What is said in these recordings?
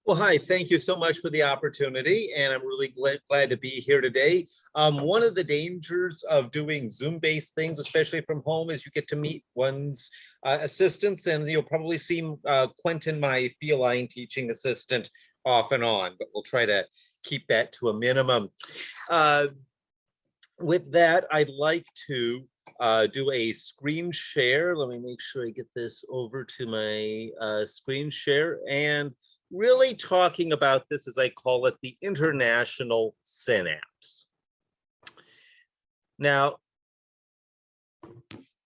Well, hi, thank you so much for the opportunity, and I'm really glad to be here today. One of the dangers of doing Zoom-based things, especially from home, is you get to meet one's assistants, and you'll probably see Quentin, my feline teaching assistant, off and on, but we'll try to keep that to a minimum. Uh, with that, I'd like to do a screen share. Let me make sure I get this over to my screen share, and really talking about this, as I call it, the international synapse. Now,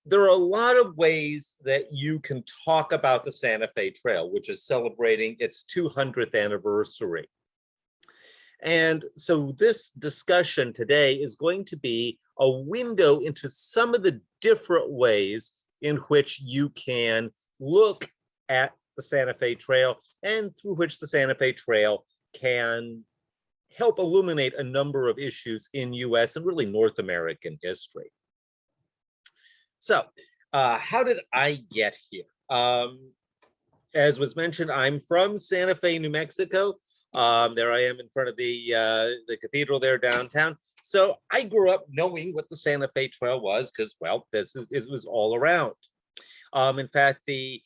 there are a lot of ways that you can talk about the Santa Fe Trail, which is celebrating its 200th anniversary. And so this discussion today is going to be a window into some of the different ways in which you can look at the Santa Fe Trail and through which the Santa Fe Trail can help illuminate a number of issues in US and really North American history. So how did I get here? As was mentioned, I'm from Santa Fe, New Mexico. There I am in front of the cathedral there downtown. So I grew up knowing what the Santa Fe Trail was because, well, it was all around. In fact, the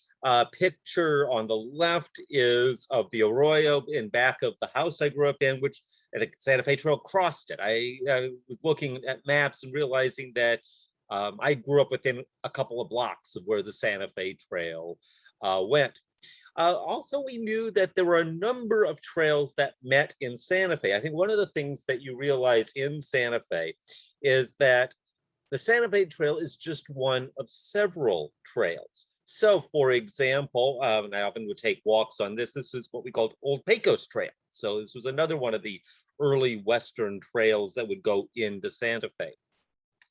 picture on the left is of the arroyo in back of the house I grew up in, which the Santa Fe Trail crossed it. I was looking at maps and realizing that I grew up within a couple of blocks of where the Santa Fe Trail went. Also, we knew that there were a number of trails that met in Santa Fe. I think one of the things that you realize in Santa Fe is that the Santa Fe Trail is just one of several trails. So, for example, and I often would take walks on this. This is what we called Old Pecos Trail. So this was another one of the early Western trails that would go into Santa Fe.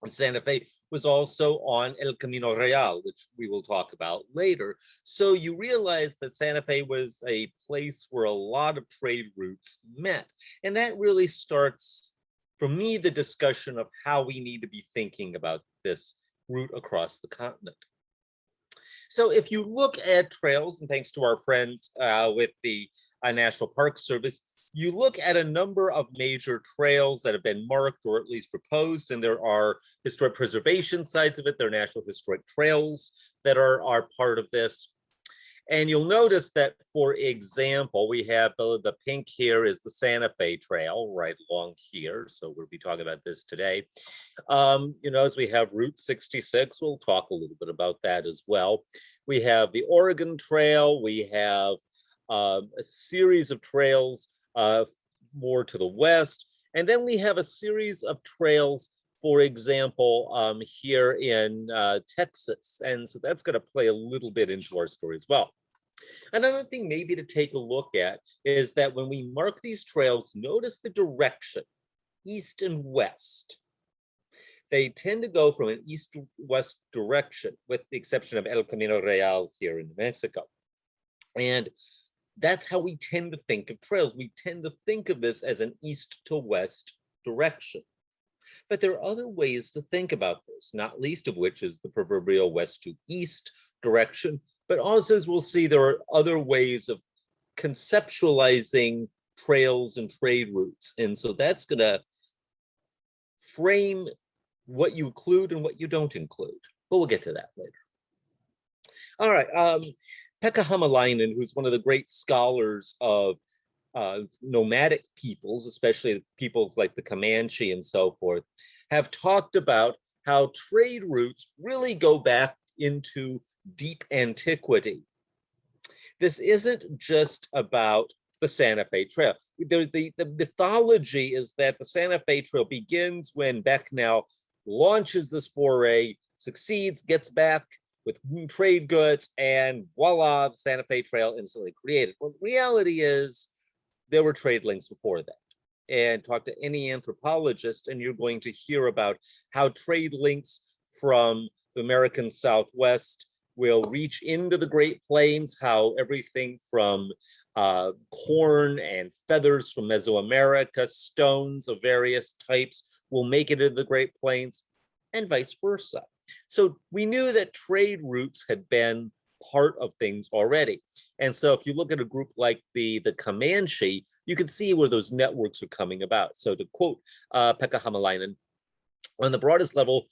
Santa Fe was also on El Camino Real, which we will talk about later. So you realize that Santa Fe was a place where a lot of trade routes met. And that really starts, for me, the discussion of how we need to be thinking about this route across the continent. So if you look at trails, and thanks to our friends with the National Park Service, you look at a number of major trails that have been marked or at least proposed, and there are historic preservation sites of it. There are national historic trails that are part of this. And you'll notice that, for example, we have the pink here is the Santa Fe Trail right along here. So we'll be talking about this today. As we have Route 66, we'll talk a little bit about that as well. We have the Oregon Trail. We have a series of trails more to the west. And then we have a series of trails, for example, here in Texas. And so that's going to play a little bit into our story as well. Another thing maybe to take a look at is that when we mark these trails, notice the direction, east and west. They tend to go from an east-west direction, with the exception of El Camino Real here in New Mexico. And that's how we tend to think of trails. We tend to think of this as an east to west direction. But there are other ways to think about this, not least of which is the proverbial west to east direction. But also, as we'll see, there are other ways of conceptualizing trails and trade routes. And so that's going to frame what you include and what you don't include. But we'll get to that later. All right. Pekka Hamalainen, who's one of the great scholars of nomadic peoples, especially peoples like the Comanche and so forth, have talked about how trade routes really go back into deep antiquity. This isn't just about the Santa Fe Trail. The mythology is that the Santa Fe Trail begins when Becknell launches this foray, succeeds, gets back with trade goods, and voila, the Santa Fe Trail instantly created. Well, the reality is there were trade links before that. And talk to any anthropologist, and you're going to hear about how trade links from the American Southwest will reach into the Great Plains, how everything from corn and feathers from Mesoamerica, stones of various types will make it into the Great Plains, and vice versa. So we knew that trade routes had been part of things already. And so if you look at a group like the Comanche, you can see where those networks are coming about. So to quote Pekka Hamalainen, on the broadest level,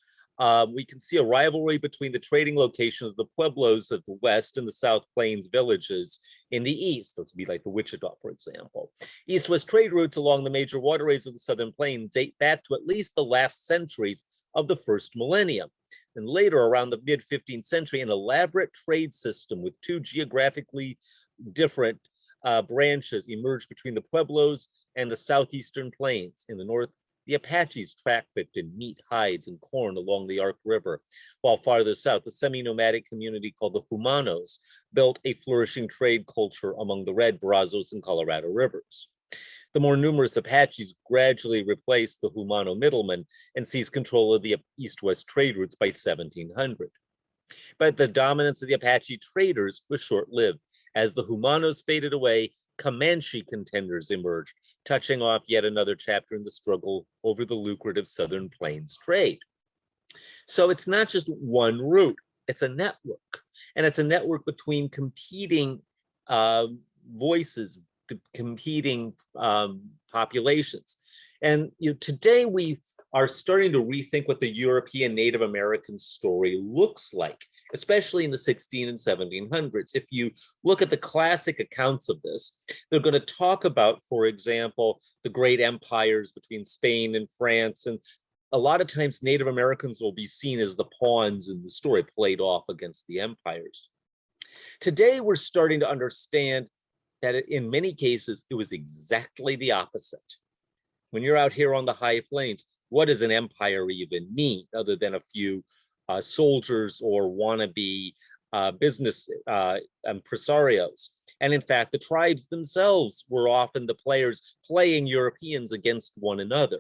we can see a rivalry between the trading locations of the pueblos of the west and the South Plains villages in the east. Those would be like the Wichita, for example. East-west trade routes along the major waterways of the Southern Plains date back to at least the last centuries of the first millennium. And later, around the mid-15th century, an elaborate trade system with two geographically different branches emerged between the pueblos and the southeastern plains. In the north, the Apaches trafficked in meat, hides, and corn along the Ark River, while farther south, the semi-nomadic community called the Humanos built a flourishing trade culture among the Red, Brazos, and Colorado rivers. The more numerous Apaches gradually replaced the Humano middlemen and seized control of the east-west trade routes by 1700. But the dominance of the Apache traders was short-lived. As the Humanos faded away, Comanche contenders emerged, touching off yet another chapter in the struggle over the lucrative Southern Plains trade. So it's not just one route, it's a network. And it's a network between competing voices, competing populations. And today we are starting to rethink what the European Native American story looks like, especially in the 16 and 1700s. If you look at the classic accounts of this, they're going to talk about, for example, the great empires between Spain and France. And a lot of times Native Americans will be seen as the pawns in the story, played off against the empires. Today, we're starting to understand that in many cases, it was exactly the opposite. When you're out here on the high plains, what does an empire even mean other than a few soldiers or wannabe business impresarios? And in fact, the tribes themselves were often the players playing Europeans against one another.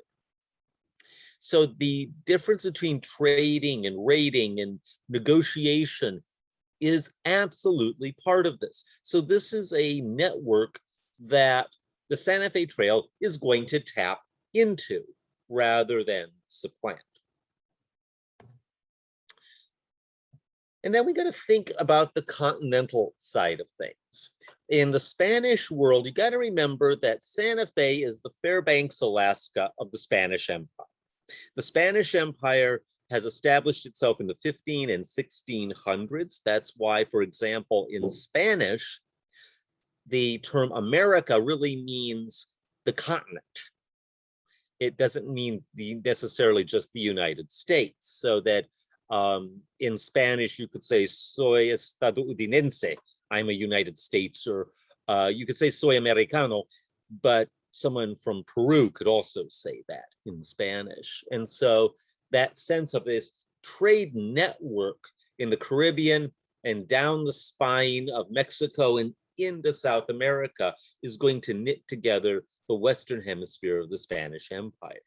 So the difference between trading and raiding and negotiation is absolutely part of this. So this is a network that the Santa Fe Trail is going to tap into rather than supplant. And then we got to think about the continental side of things. In the Spanish world, you got to remember that Santa Fe is the Fairbanks, Alaska of the Spanish Empire. The Spanish Empire has established itself in the 15 and 1600s. That's why, for example, in Spanish, the term America really means the continent. It doesn't mean necessarily just the United States. So that in Spanish, you could say, soy estadounidense, I'm a United States, or you could say soy americano, but someone from Peru could also say that in Spanish. And so that sense of this trade network in the Caribbean and down the spine of Mexico and into South America is going to knit together the Western hemisphere of the Spanish Empire.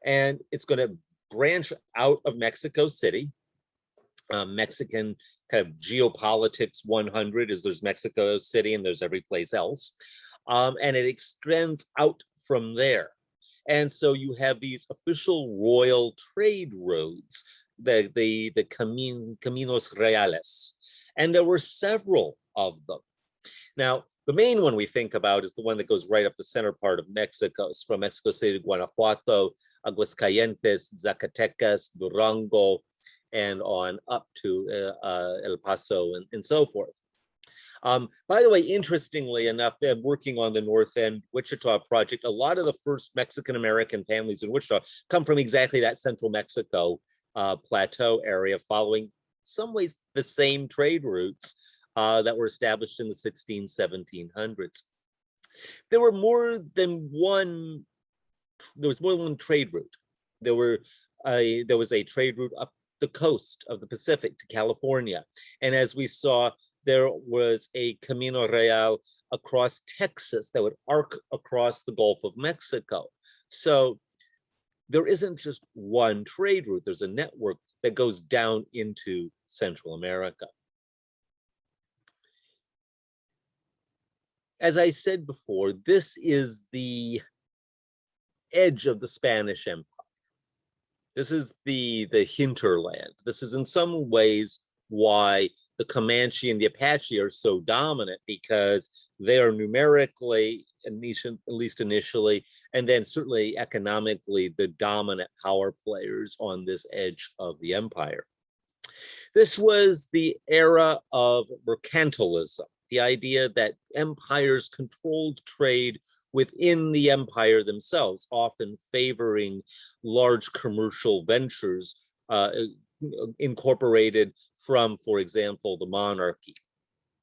And it's going to branch out of Mexico City. Mexican kind of geopolitics 100 is there's Mexico City and there's every place else. And it extends out from there. And so you have these official royal trade roads, the Caminos Reales. And there were several of them. Now, the main one we think about is the one that goes right up the center part of Mexico. It's from Mexico City to Guanajuato, Aguascalientes, Zacatecas, Durango, and on up to El Paso and so forth. By the way, interestingly enough, working on the North End Wichita project, a lot of the first Mexican-American families in Wichita come from exactly that central Mexico plateau area, following some ways the same trade routes that were established in the 1700s. There was more than one trade route. There was a trade route up the coast of the Pacific to California. And as we saw, there was a Camino Real across Texas that would arc across the Gulf of Mexico. So there isn't just one trade route, there's a network that goes down into Central America. As I said before, this is the edge of the Spanish Empire. This is the hinterland. This is in some ways why the Comanche and the Apache are so dominant because they are numerically, at least initially, and then certainly economically, the dominant power players on this edge of the empire. This was the era of mercantilism, the idea that empires controlled trade within the empire themselves, often favoring large commercial ventures incorporated from, for example, the monarchy.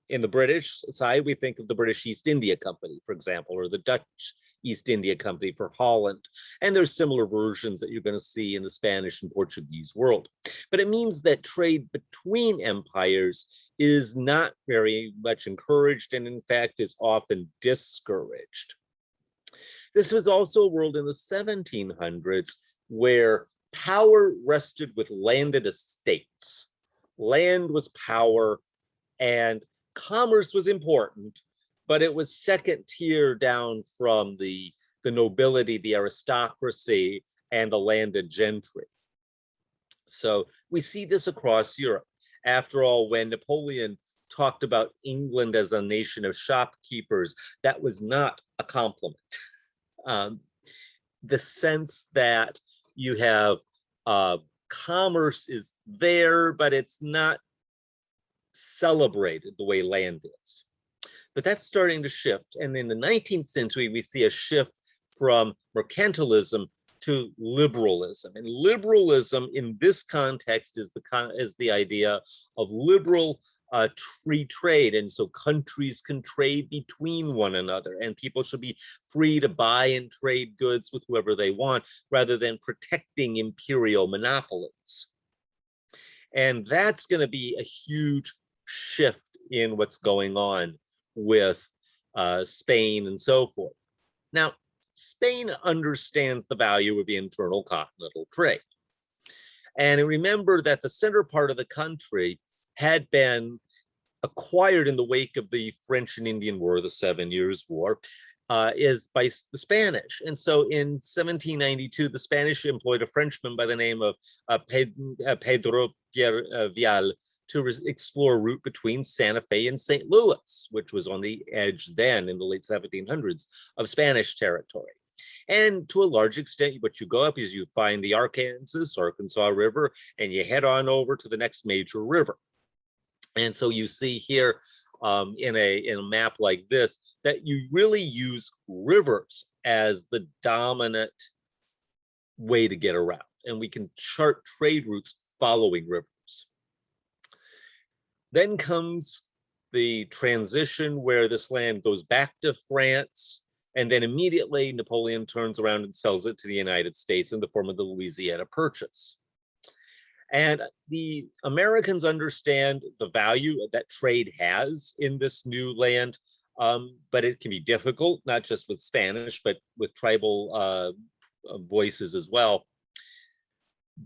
In the British side, we think of the British East India Company, for example, or the Dutch East India Company for Holland. And there's similar versions that you're going to see in the Spanish and Portuguese world. But it means that trade between empires is not very much encouraged, and in fact is often discouraged. This was also a world in the 1700s where power rested with landed estates. Land was power, and commerce was important, but it was second tier down from the nobility, the aristocracy, and the landed gentry. So we see this across Europe. After all, when Napoleon talked about England as a nation of shopkeepers, that was not a compliment. The sense that you have commerce is there, but it's not celebrated the way land is. But that's starting to shift. And in the 19th century, we see a shift from mercantilism to liberalism. And liberalism in this context is the idea of liberal free trade. And so countries can trade between one another, and people should be free to buy and trade goods with whoever they want, rather than protecting imperial monopolies. And that's going to be a huge shift in what's going on with Spain and so forth. Now, Spain understands the value of the internal continental trade. And remember that the center part of the country had been acquired in the wake of the French and Indian War, the 7 Years' War, is by the Spanish. And so in 1792, the Spanish employed a Frenchman by the name of Pedro Pierre Vial to explore a route between Santa Fe and St. Louis, which was on the edge then in the late 1700s of Spanish territory. And to a large extent, what you go up is you find the Arkansas River, and you head on over to the next major river. And so you see here in a map like this that you really use rivers as the dominant way to get around. And we can chart trade routes following rivers. Then comes the transition where this land goes back to France, and then immediately Napoleon turns around and sells it to the United States in the form of the Louisiana Purchase. And the Americans understand the value that trade has in this new land, but it can be difficult, not just with Spanish, but with tribal voices as well.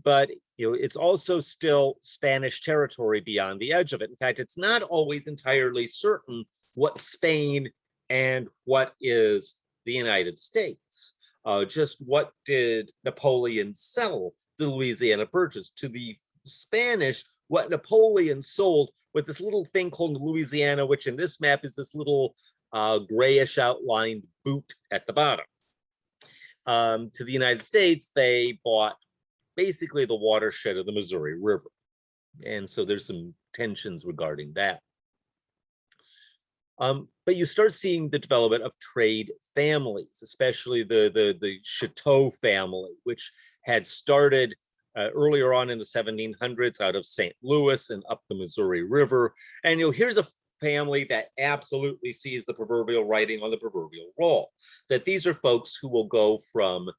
But it's also still Spanish territory beyond the edge of it. In fact, it's not always entirely certain what Spain and what is the United States. Just what did Napoleon sell the Louisiana Purchase? To the Spanish, what Napoleon sold was this little thing called Louisiana, which in this map is this little grayish outlined boot at the bottom. To the United States, they bought basically the watershed of the Missouri River. And so there's some tensions regarding that. But you start seeing the development of trade families, especially the Chateau family, which had started earlier on in the 1700s out of St. Louis and up the Missouri River. And here's a family that absolutely sees the proverbial writing on the proverbial wall, that these are folks who will go from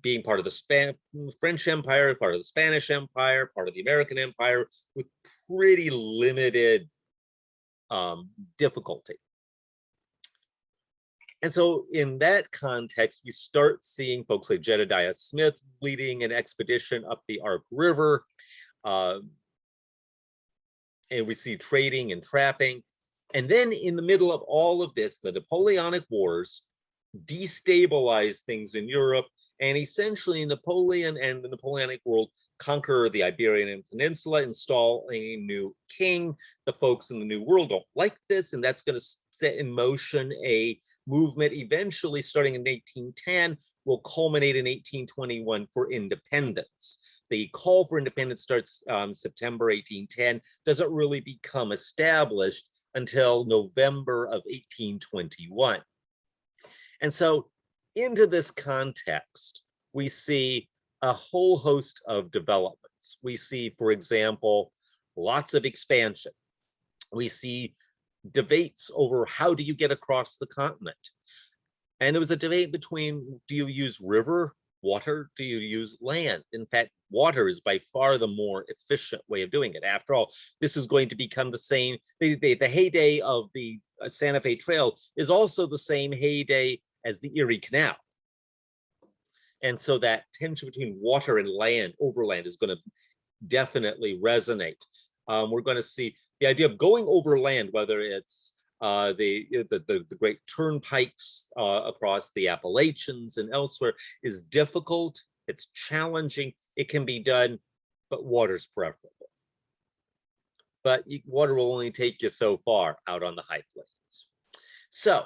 being part of the French Empire, part of the Spanish Empire, part of the American Empire, with pretty limited difficulty. And so in that context, we start seeing folks like Jedediah Smith leading an expedition up the Ark River. And we see trading and trapping. And then in the middle of all of this, the Napoleonic Wars destabilize things in Europe, And essentially Napoleon and the Napoleonic world conquer the Iberian Peninsula, install a new king. The folks in the New World don't like this, and that's going to set in motion a movement eventually starting in 1810, will culminate in 1821 for independence. The call for independence starts September 1810, doesn't really become established until November of 1821. And so into this context, we see a whole host of developments. We see, for example, lots of expansion. We see debates over how do you get across the continent. And there was a debate between, do you use river, water, do you use land? In fact, water is by far the more efficient way of doing it. After all, this is going to become the same, the heyday of the Santa Fe Trail is also the same heyday as the Erie Canal. And so that tension between water and land, overland, is going to definitely resonate. We're going to see the idea of going overland, whether it's the great turnpikes across the Appalachians and elsewhere, is difficult. It's challenging. It can be done, but water's preferable. But water will only take you so far out on the high plains. So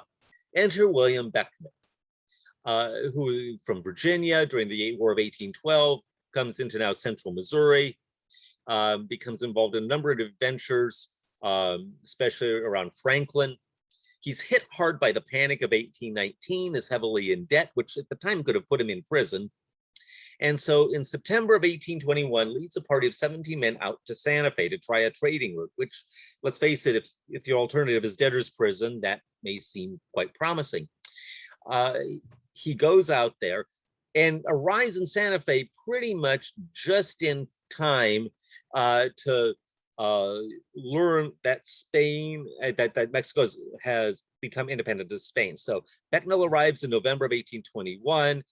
enter William Beckman, who from Virginia during the War of 1812 comes into now central Missouri, becomes involved in a number of adventures, especially around Franklin. He's hit hard by the Panic of 1819, is heavily in debt, which at the time could have put him in prison. And so in September of 1821, leads a party of 17 men out to Santa Fe to try a trading route, which, let's face it, if the alternative is debtor's prison, that may seem quite promising. He goes out there and arrives in Santa Fe pretty much just in time to learn that Spain, that Mexico has become independent of Spain. So Becknell arrives in November of 1821.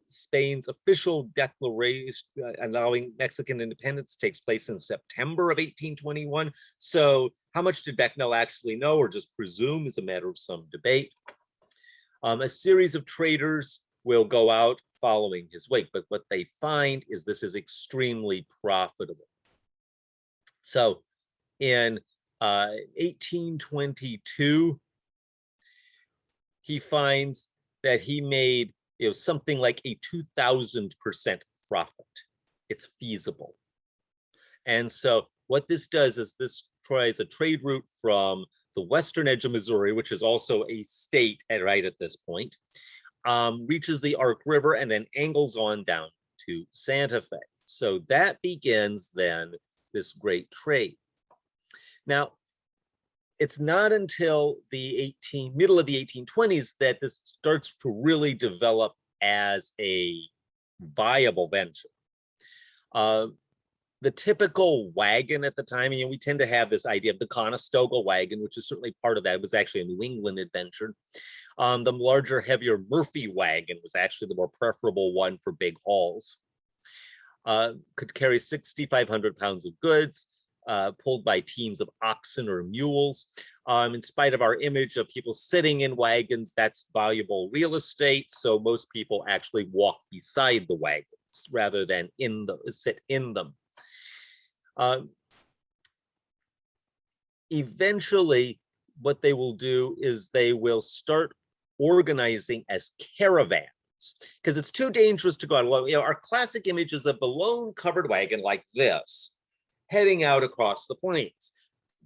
Spain's official declaration allowing Mexican independence takes place in September of 1821. So how much did Becknell actually know or just presume is a matter of some debate. A series of traders will go out following his wake, but what they find is this is extremely profitable. So in 1822, he finds that he made something like a 2,000% profit. It's feasible. And so what this does is this tries a trade route from the western edge of Missouri, which is also a state right at this point, reaches the Ark River and then angles on down to Santa Fe. So that begins then this great trade. Now, it's not until the middle of the 1820s that this starts to really develop as a viable venture. The typical wagon at the time, we tend to have this idea of the Conestoga wagon, which is certainly part of that. It was actually a New England adventure. The larger, heavier Murphy wagon was actually the more preferable one for big hauls. Could carry 6,500 pounds of goods, pulled by teams of oxen or mules. In spite of our image of people sitting in wagons, that's valuable real estate. So most people actually walk beside the wagons rather than sit in them. Eventually, what they will do is they will start organizing as caravans, because it's too dangerous to go out alone. Our classic image is of the lone covered wagon like this, heading out across the plains.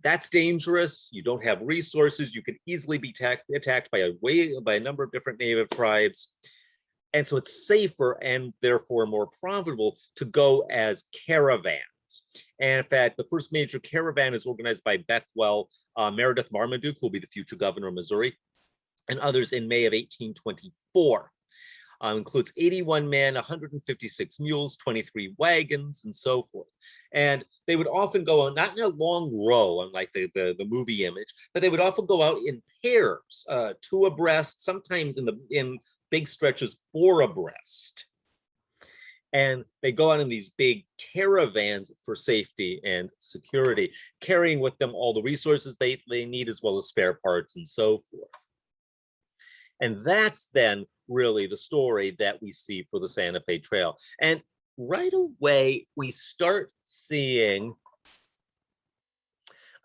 That's dangerous. You don't have resources. You could easily be attacked by a number of different native tribes. And so it's safer and therefore more profitable to go as caravans. And in fact, the first major caravan is organized by Becknell, Meredith Marmaduke, who will be the future governor of Missouri, and others in May of 1824. Includes 81 men, 156 mules, 23 wagons, and so forth. And they would often go on, not in a long row, unlike the movie image, but they would often go out in pairs, two abreast, sometimes in big stretches, four abreast. And they go out in these big caravans for safety and security, carrying with them all the resources they need, as well as spare parts and so forth. And that's then really the story that we see for the Santa Fe Trail. And right away, we start seeing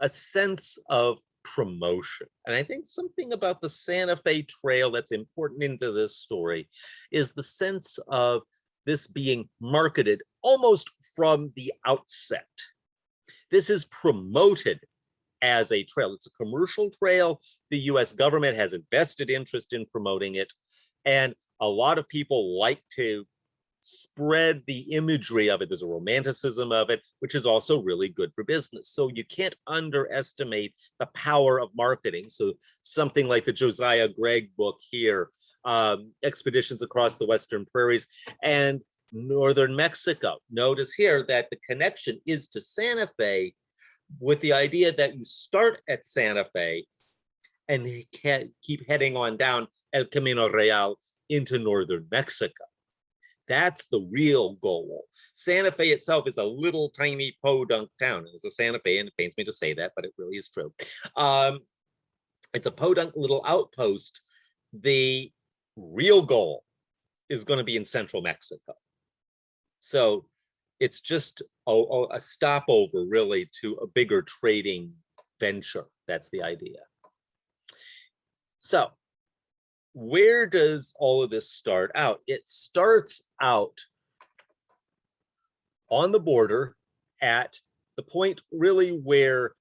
a sense of promotion. And I think something about the Santa Fe Trail that's important into this story is the sense of this being marketed almost from the outset. This is promoted as a trail. It's a commercial trail. The US government has a vested interest in promoting it. And a lot of people like to spread the imagery of it. There's a romanticism of it, which is also really good for business. So you can't underestimate the power of marketing. So something like the Josiah Gregg book here, Expeditions Across the Western Prairies and Northern Mexico. Notice here that the connection is to Santa Fe, with the idea that you start at Santa Fe and keep heading on down El Camino Real into northern Mexico. That's the real goal. Santa Fe itself is a little tiny podunk town. It's a Santa Fe, and it pains me to say that, but it really is true. It's a podunk little outpost. The real goal is going to be in central Mexico. So it's just a stopover, really, to a bigger trading venture. That's the idea. So where does all of this start out? It starts out on the border at the point really where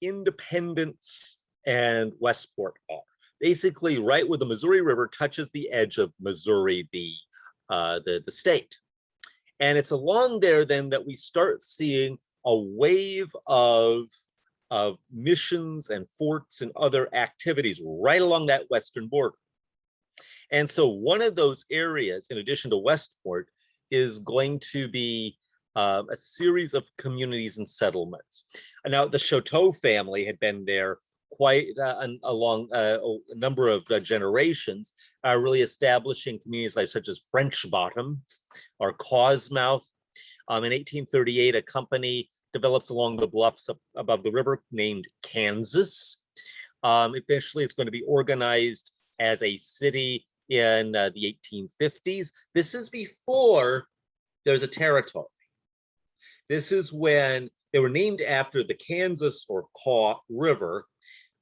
Independence and Westport are. Basically right where the Missouri River touches the edge of Missouri, the state. And it's along there then that we start seeing a wave of missions and forts and other activities right along that western border. And so one of those areas, in addition to Westport, is going to be a series of communities and settlements. And now the Choteau family had been there quite a number of generations, really establishing communities like such as French Bottoms or Cawsmouth. In 1838, a company develops along the bluffs above the river named Kansas. Eventually, it's going to be organized as a city in the 1850s. This is before there's a territory. This is when they were named after the Kansas or Kaw River,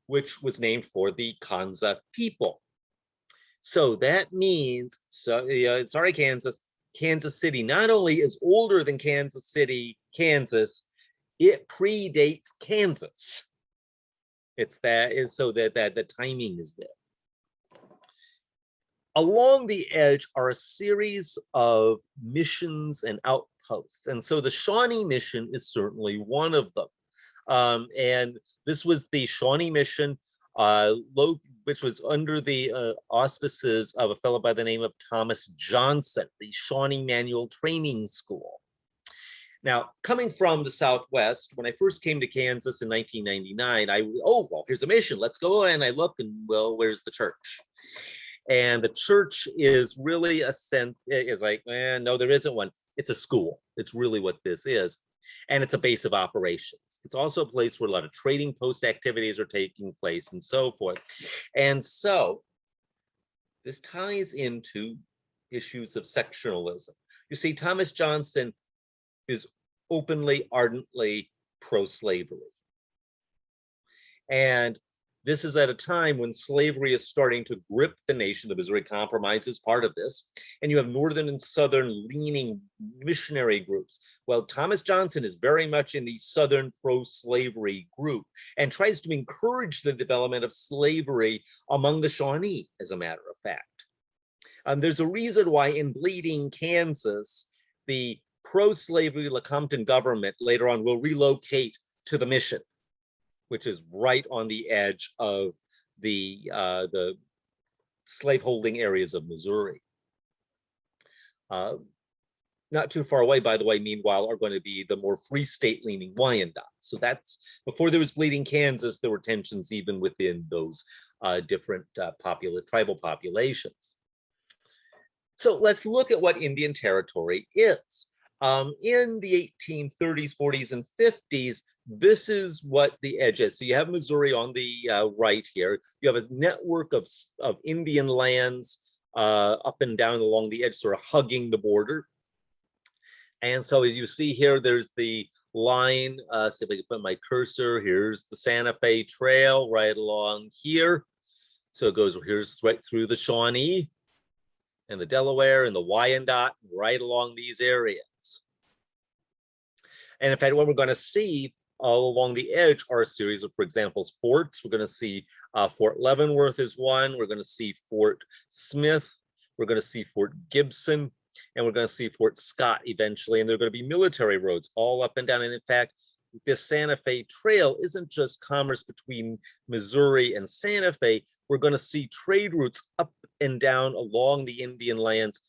which was named for the Kansa people. So that means, sorry, Kansas City not only is older than Kansas City, Kansas, it predates Kansas. It's that, and so that the timing is there. Along the edge are a series of missions and outposts. And so the Shawnee Mission is certainly one of them. And this was the Shawnee Mission, which was under the auspices of a fellow by the name of Thomas Johnson, the Shawnee Manual Training School. Now, coming from the Southwest, when I first came to Kansas in 1999, well, here's a mission, let's go. And I look and, well, where's the church? And the church is really no, there isn't one. It's a school. It's really what this is. And it's a base of operations. It's also a place where a lot of trading post activities are taking place and so forth. And so this ties into issues of sectionalism. You see, Thomas Johnson is openly, ardently pro-slavery. And this is at a time when slavery is starting to grip the nation. The Missouri Compromise is part of this. And you have northern and southern leaning missionary groups. Well, Thomas Johnson is very much in the southern pro-slavery group and tries to encourage the development of slavery among the Shawnee, as a matter of fact. There's a reason why in Bleeding, Kansas, the pro-slavery Lecompton government later on will relocate to the mission, which is right on the edge of the slaveholding areas of Missouri. Not too far away, by the way, meanwhile, are going to be the more free state leaning Wyandotte. So that's, before there was Bleeding Kansas, there were tensions even within those different tribal populations. So let's look at what Indian Territory is. In the 1830s, 40s, and 50s, this is what the edge is. So you have Missouri on the right here. You have a network of Indian lands up and down along the edge, sort of hugging the border. And so as you see here, there's the line, see if I can put my cursor, here's the Santa Fe Trail right along here. So it goes, here's right through the Shawnee and the Delaware and the Wyandotte, right along these areas. And in fact, what we're going to see all along the edge are a series of, for example, forts. We're going to see Fort Leavenworth is one. We're going to see Fort Smith. We're going to see Fort Gibson. And we're going to see Fort Scott eventually. And there are going to be military roads all up and down. And in fact, this Santa Fe Trail isn't just commerce between Missouri and Santa Fe. We're going to see trade routes up and down along the Indian lands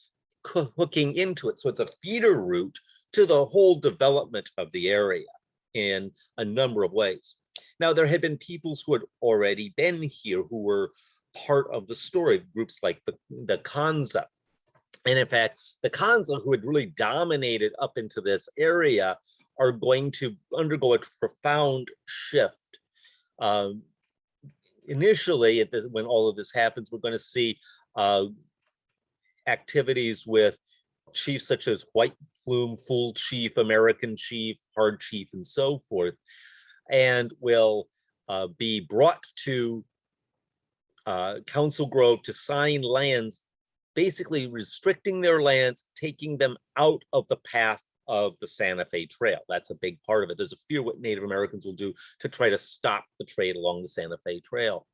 hooking into it. So it's a feeder route to the whole development of the area in a number of ways. Now, there had been peoples who had already been here who were part of the story, groups like the Kansa. And in fact, the Kansa, who had really dominated up into this area, are going to undergo a profound shift. Initially, when all of this happens, we're going to see activities with chiefs such as White Plume, Full Chief, American Chief, Hard Chief, and so forth, and will be brought to Council Grove to sign lands, basically restricting their lands, taking them out of the path of the Santa Fe Trail. That's a big part of it. There's a fear what Native Americans will do to try to stop the trade along the Santa Fe Trail.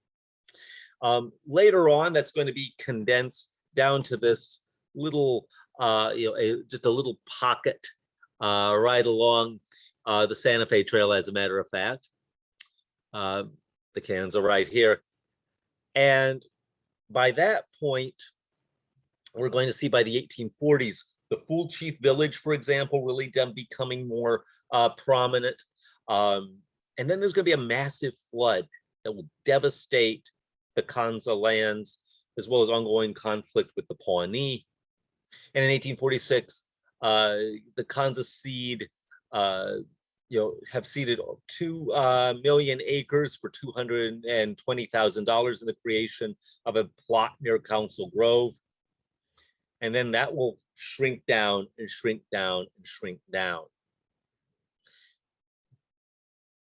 Later on, that's going to be condensed down to this little, just a little pocket right along the Santa Fe Trail, as a matter of fact. The cans are right here. And by that point, we're going to see by the 1840s, the Full Chief Village, for example, really becoming more prominent. And then there's going to be a massive flood that will devastate the Kansa lands, as well as ongoing conflict with the Pawnee. And in 1846, the Kansa have ceded 2 million acres for $220,000 in the creation of a plot near Council Grove. And then that will shrink down and shrink down and shrink down.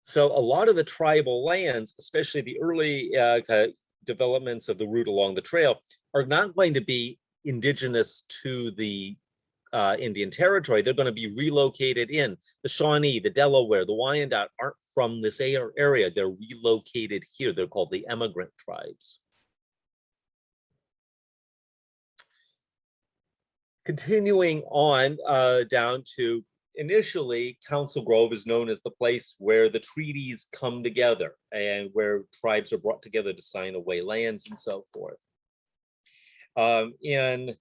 So a lot of the tribal lands, especially the early developments of the route along the trail, are not going to be indigenous to the Indian Territory. They're going to be relocated in. The Shawnee, the Delaware, the Wyandotte aren't from this area. They're relocated here. They're called the emigrant tribes. Continuing on down to, initially, Council Grove is known as the place where the treaties come together and where tribes are brought together to sign away lands and so forth. In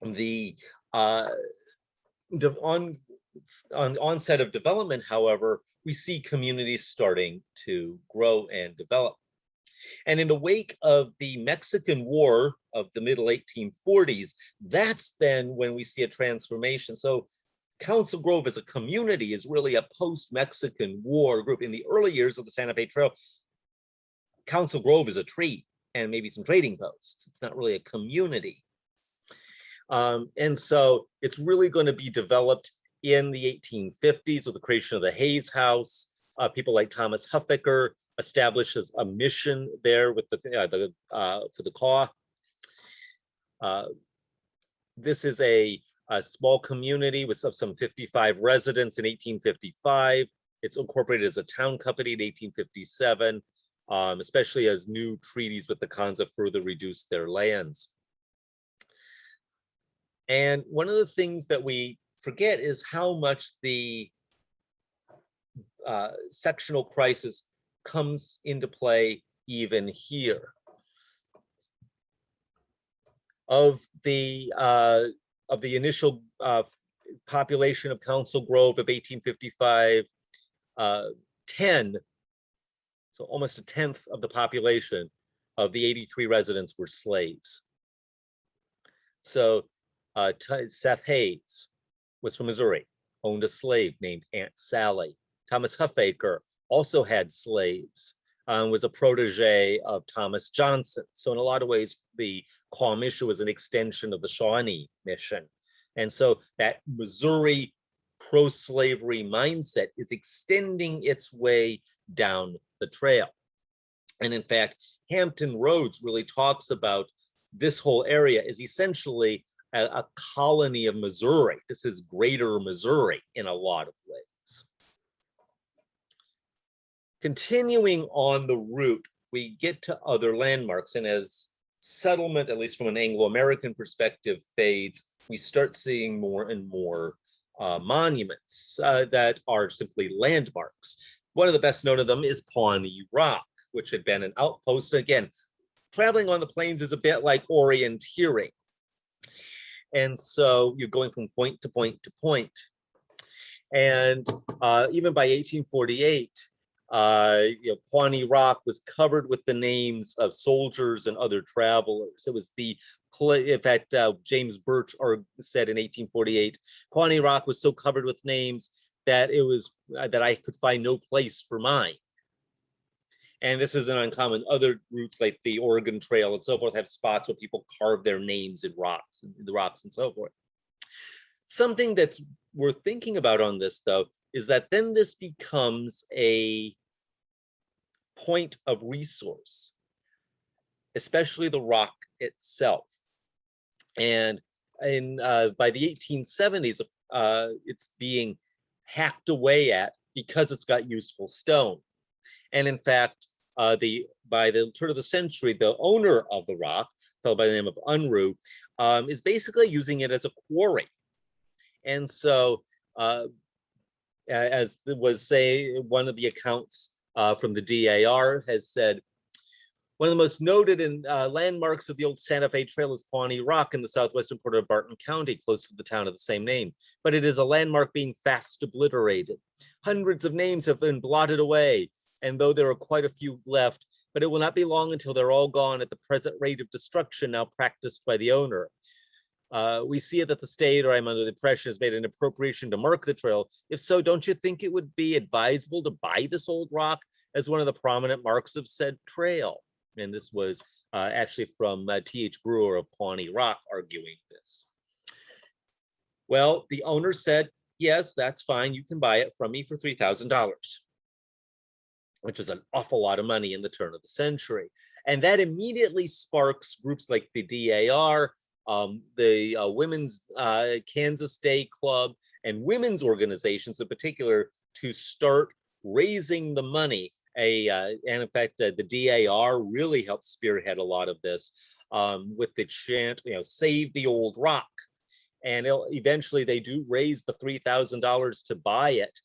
the onset of development, however, we see communities starting to grow and develop. And in the wake of the Mexican War of the middle 1840s, that's then when we see a transformation. So Council Grove as a community is really a post-Mexican War group. In the early years of the Santa Fe Trail, Council Grove is a tree and maybe some trading posts. It's not really a community. And so it's really going to be developed in the 1850s with the creation of the Hayes House. People like Thomas Huffaker establishes a mission there with for the Kaw. This is a small community with some 55 residents in 1855. It's incorporated as a town company in 1857, especially as new treaties with the Kansa further reduced their lands. And one of the things that we forget is how much the sectional crisis comes into play even here. Of the initial population of Council Grove of 1855, 10, so almost a tenth of the population of the 83 residents were slaves. So Seth Hayes was from Missouri, owned a slave named Aunt Sally. Thomas Huffaker also had slaves. was a protege of Thomas Johnson. So in a lot of ways, the Pawnee Mission was an extension of the Shawnee Mission. And so that Missouri pro-slavery mindset is extending its way down the trail. And in fact, Hampton Roads really talks about this whole area as essentially a colony of Missouri. This is greater Missouri in a lot of ways. Continuing on the route, we get to other landmarks. And as settlement, at least from an Anglo-American perspective, fades, we start seeing more and more monuments that are simply landmarks. One of the best known of them is Pawnee Rock, which had been an outpost. Again, traveling on the plains is a bit like orienteering. And so you're going from point to point to point. And even by 1848, Pawnee Rock was covered with the names of soldiers and other travelers. It was the, in fact, James Birch said in 1848, Pawnee Rock was so covered with names that it was that I could find no place for mine. And this isn't uncommon. Other routes like the Oregon Trail and so forth have spots where people carve their names in the rocks and so forth. Something that's worth thinking about on this, though, is that then this becomes a point of resource, especially the rock itself. And by the 1870s, it's being hacked away at because it's got useful stone. And in fact, by the turn of the century, the owner of the rock, a fellow by the name of Unruh, is basically using it as a quarry. And so, as was say, one of the accounts from the DAR has said, one of the most noted landmarks of the old Santa Fe Trail is Pawnee Rock in the southwestern quarter of Barton County, close to the town of the same name. But it is a landmark being fast obliterated. Hundreds of names have been blotted away, and though there are quite a few left, but it will not be long until they're all gone at the present rate of destruction now practiced by the owner. We see it that the state, or I'm under the impression, has made an appropriation to mark the trail. If so, don't you think it would be advisable to buy this old rock as one of the prominent marks of said trail? And this was actually from T.H. Brewer of Pawnee Rock arguing this. Well, the owner said, yes, that's fine. You can buy it from me for $3,000, which is an awful lot of money in the turn of the century. And that immediately sparks groups like the DAR, the Women's Kansas Day Club, and women's organizations in particular to start raising the money. And in fact, the DAR really helped spearhead a lot of this with the chant, save the old rock. And eventually they do raise the $3,000 to buy it.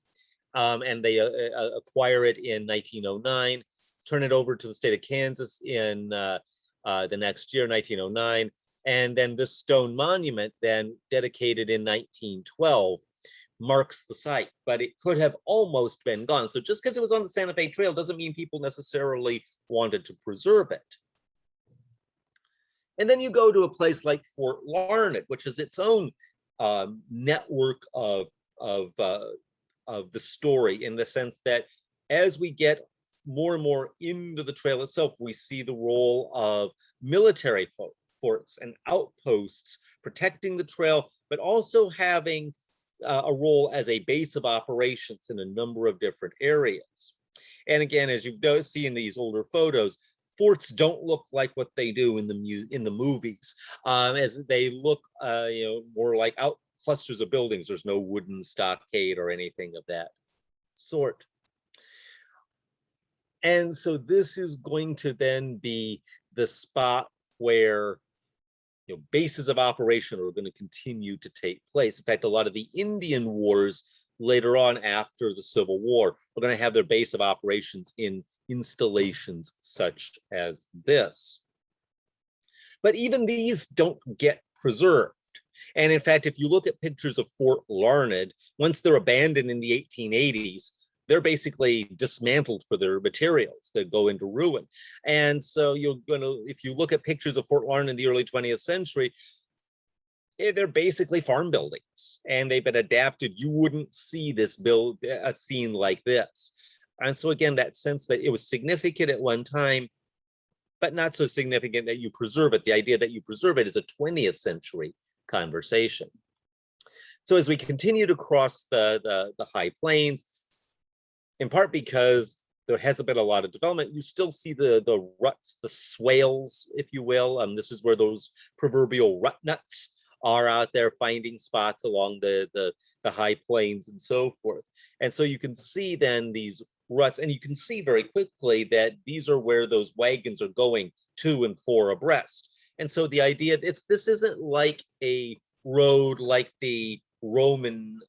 And they acquire it in 1909, turn it over to the state of Kansas in the next year, 1909. And then this stone monument, then dedicated in 1912, marks the site, but it could have almost been gone. So just because it was on the Santa Fe Trail doesn't mean people necessarily wanted to preserve it. And then you go to a place like Fort Larned, which is its own network of the story, in the sense that as we get more and more into the trail itself, we see the role of military forts and outposts protecting the trail, but also having a role as a base of operations in a number of different areas. And again, as you've seen in these older photos, forts don't look like what they do in the movies, as they look more like clusters of buildings. There's no wooden stockade or anything of that sort. And so this is going to then be the spot where bases of operation are going to continue to take place. In fact, a lot of the Indian wars later on after the Civil War are going to have their base of operations in installations such as this. But even these don't get preserved. And in fact, if you look at pictures of Fort Larned, once they're abandoned in the 1880s, they're basically dismantled for their materials that go into ruin. And so if you look at pictures of Fort Larned in the early 20th century, they're basically farm buildings, and they've been adapted. You wouldn't see a scene like this. And so again, that sense that it was significant at one time, but not so significant that you preserve it. The idea that you preserve it is a 20th century conversation. So as we continue to cross the high plains, in part because there hasn't been a lot of development, you still see the ruts, the swales, if you will. This is where those proverbial rut nuts are out there finding spots along the high plains and so forth. And so you can see then these ruts, and you can see very quickly that these are where those wagons are going to and for abreast. And so the idea, this isn't like a road like the Roman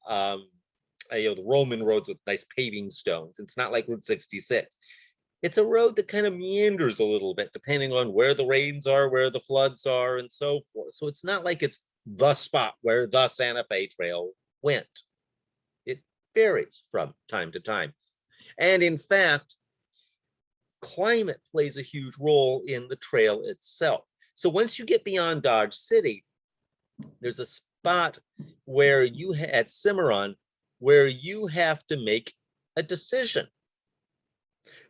the Roman roads with nice paving stones. It's not like Route 66. It's a road that kind of meanders a little bit depending on where the rains are, where the floods are, and so forth. So it's not like it's the spot where the Santa Fe Trail went. It varies from time to time. And in fact, climate plays a huge role in the trail itself. So once you get beyond Dodge City, there's a spot where at Cimarron, where you have to make a decision,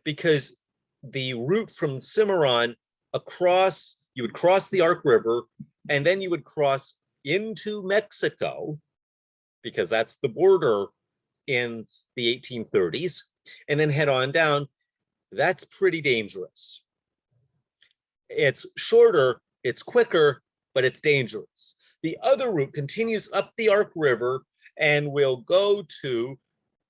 because the route from Cimarron across, you would cross the Ark River, and then you would cross into Mexico, because that's the border in the 1830s, and then head on down. That's pretty dangerous. It's shorter, it's quicker, but it's dangerous. The other route continues up the Ark River and will go to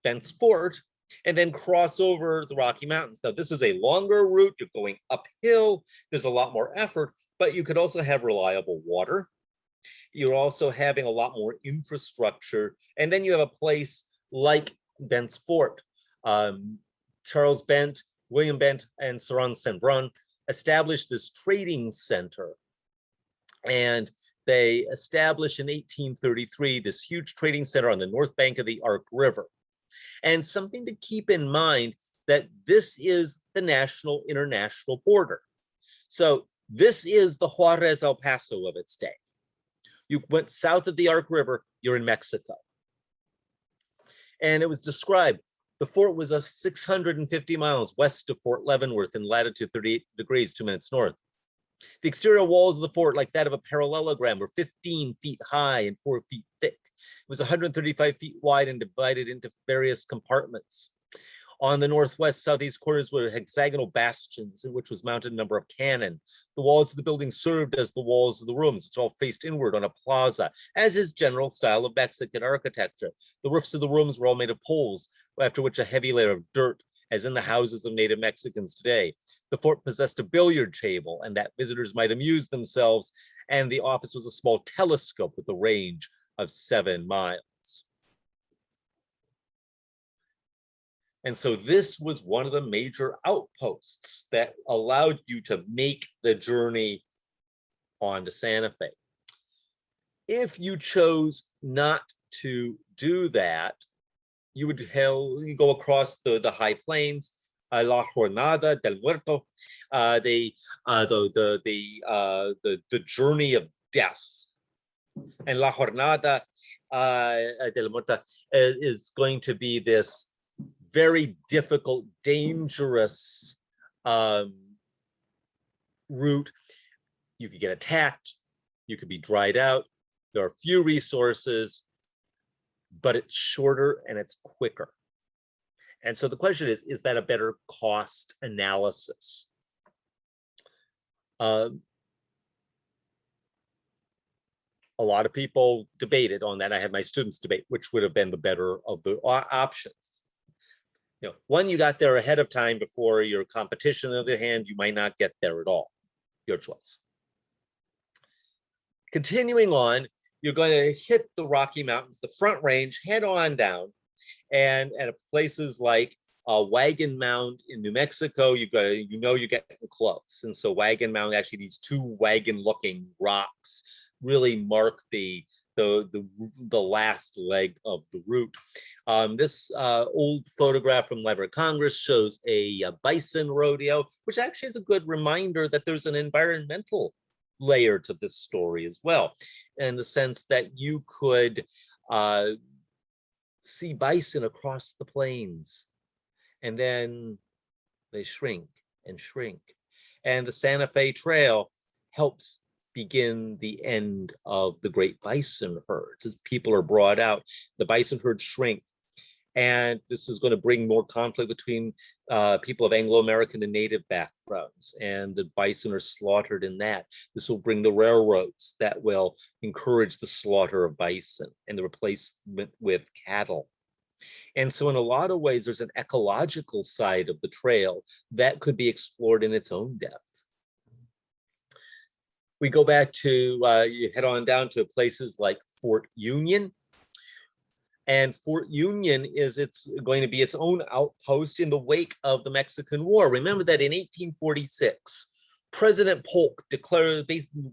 Bent's Fort and then cross over the Rocky Mountains. Now, this is a longer route. You're going uphill. There's a lot more effort, but you could also have reliable water. You're also having a lot more infrastructure. And then you have a place like Bent's Fort. Charles Bent, William Bent, and Saron Sembron established this trading center. And they established in 1833 this huge trading center on the north bank of the Ark River. And something to keep in mind, that this is the national international border. So this is the Juarez El Paso of its day. You went south of the Ark River, you're in Mexico. And it was described, the fort was 650 miles west of Fort Leavenworth in latitude 38 degrees, 2 minutes north. The exterior walls of the fort, like that of a parallelogram, were 15 feet high and 4 feet thick. It was 135 feet wide and divided into various compartments. On the northwest, southeast corners were hexagonal bastions in which was mounted a number of cannon. The walls of the building served as the walls of the rooms. It's all faced inward on a plaza, as is general style of Mexican architecture. The roofs of the rooms were all made of poles, after which a heavy layer of dirt, as in the houses of native Mexicans today. The fort possessed a billiard table, and that visitors might amuse themselves, and the office was a small telescope with a range of 7 miles. And so this was one of the major outposts that allowed you to make the journey onto Santa Fe. If you chose not to do that, you would go across the high plains, La Jornada del Muerto, the journey of death. And La Jornada del Muerto is going to be this very difficult, dangerous route. You could get attacked, you could be dried out. There are few resources, but it's shorter and it's quicker. And so the question is that a better cost analysis? A lot of people debated on that. I had my students debate which would have been the better of the options. One, you got there ahead of time before your competition. On the other hand, you might not get there at all. Your choice. Continuing on, you're going to hit the Rocky Mountains, the Front Range, head on down, and at places like Wagon Mound in New Mexico, you're getting close. And so Wagon Mound, actually, these two wagon-looking rocks really mark the last leg of the route. This old photograph from Library of Congress shows a bison rodeo, which actually is a good reminder that there's an environmental layer to this story as well, in the sense that you could see bison across the plains. and then they shrink and shrink. And the Santa Fe Trail helps begin the end of the great bison herds. As people are brought out, the bison herds shrink. And this is going to bring more conflict between people of Anglo-American and Native backgrounds, and the bison are slaughtered in that. This will bring the railroads that will encourage the slaughter of bison and the replacement with cattle. And so in a lot of ways, there's an ecological side of the trail that could be explored in its own depth. We go back to, you head on down to places like Fort Union. And Fort Union is going to be its own outpost in the wake of the Mexican War. Remember that in 1846, President Polk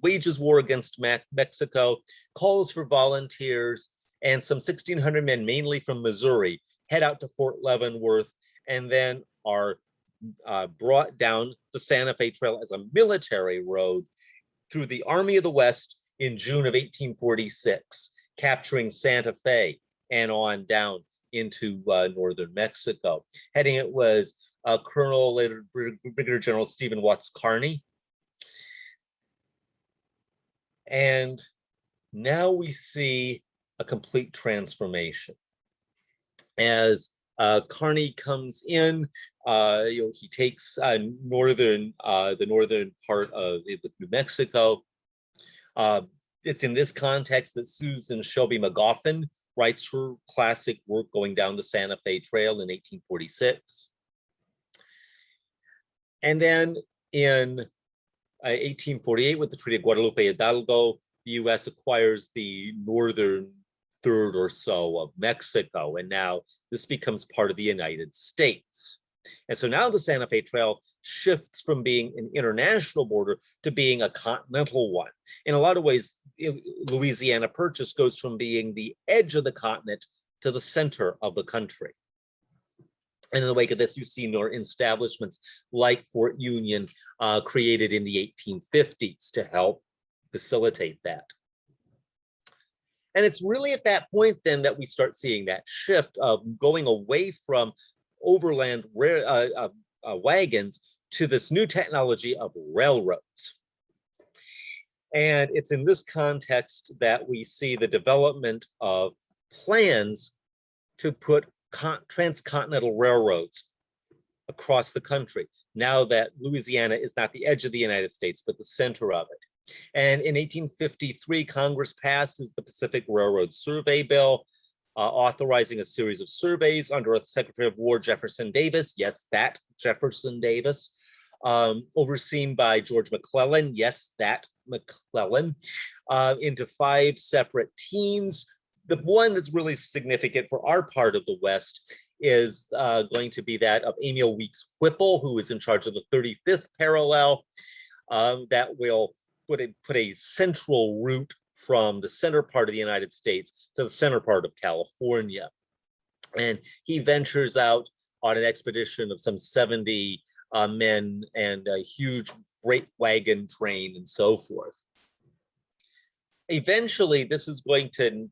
wages war against Mexico, calls for volunteers, and some 1,600 men, mainly from Missouri, head out to Fort Leavenworth and then are brought down the Santa Fe Trail as a military road through the Army of the West in June of 1846, capturing Santa Fe and on down into northern Mexico. Heading it was Colonel, later Brigadier General Stephen Watts Kearny. And now we see a complete transformation. As Kearny comes in, he takes the northern part of New Mexico. It's in this context that Susan Shelby McGoffin writes her classic work Going Down the Santa Fe Trail in 1846. And then in 1848, with the Treaty of Guadalupe Hidalgo, the U.S. acquires the northern third or so of Mexico, and now this becomes part of the United States. And so now the Santa Fe Trail shifts from being an international border to being a continental one. In a lot of ways, Louisiana Purchase goes from being the edge of the continent to the center of the country. And in the wake of this, you see more establishments like Fort Union created in the 1850s to help facilitate that. And it's really at that point then that we start seeing that shift of going away from overland wagons to this new technology of railroads. And it's in this context that we see the development of plans to put transcontinental railroads across the country, now that Louisiana is not the edge of the United States, but the center of it. And in 1853, Congress passes the Pacific Railroad Survey Bill, authorizing a series of surveys under Secretary of War Jefferson Davis, yes, that Jefferson Davis, overseen by George McClellan, yes, that McClellan, into 5 separate teams. The one that's really significant for our part of the West is going to be that of Emil Weeks Whipple, who is in charge of the 35th parallel, that will put a central route from the center part of the United States to the center part of California. And he ventures out on an expedition of some 70 men and a huge freight wagon train and so forth. Eventually, this is going to